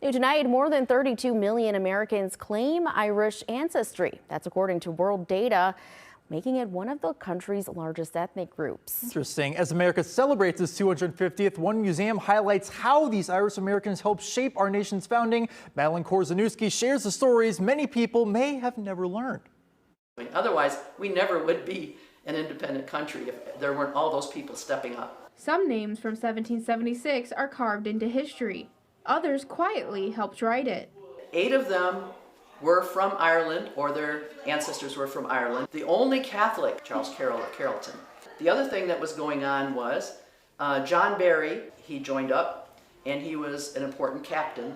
New tonight, more than 32 million Americans claim Irish ancestry. That's according to world data, making it one of the country's largest ethnic groups. Interesting. As America celebrates its 250th, one museum highlights how these Irish Americans helped shape our nation's founding. Madeline Korzeniewski shares the stories many people may have never learned. Otherwise, we never would be an independent country if there weren't all those people stepping up. Some names from 1776 are carved into history. Others quietly helped write it. 8 of them were from Ireland, or their ancestors were from Ireland. The only Catholic, Charles Carroll of Carrollton. The other thing that was going on was John Barry, he joined up, and he was an important captain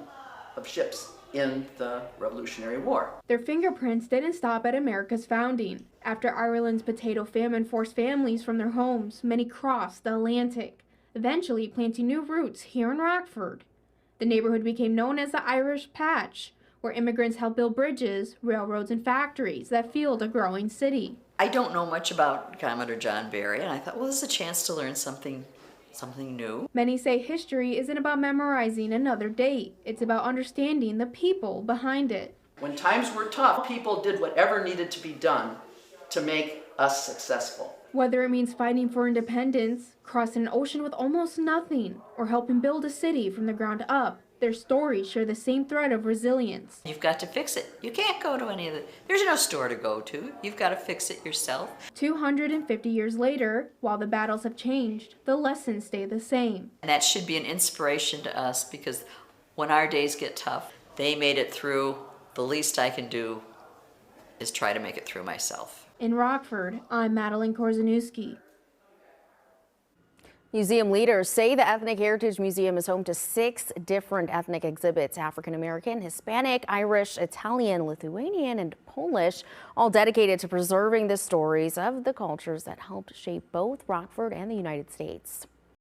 of ships in the Revolutionary War. Their fingerprints didn't stop at America's founding. After Ireland's potato famine forced families from their homes, many crossed the Atlantic, eventually planting new roots here in Rockford. The neighborhood became known as the Irish Patch, where immigrants helped build bridges, railroads, and factories that fueled a growing city. I don't know much about Commodore John Barry, and I thought, well, this is a chance to learn something new. Many say history isn't about memorizing another date. It's about understanding the people behind it. When times were tough, people did whatever needed to be done to make us successful. Whether it means fighting for independence, crossing an ocean with almost nothing, or helping build a city from the ground up, their stories share the same thread of resilience. You've got to fix it. You can't go to any of the, there's no store to go to. You've got to fix it yourself. 250 years later, while the battles have changed, the lessons stay the same. And that should be an inspiration to us, because when our days get tough, they made it through. The least I can do is try to make it through myself. In Rockford, I'm Madeline Korzeniewski. Museum leaders say the Ethnic Heritage Museum is home to 6 different ethnic exhibits: African American, Hispanic, Irish, Italian, Lithuanian, and Polish, all dedicated to preserving the stories of the cultures that helped shape both Rockford and the United States.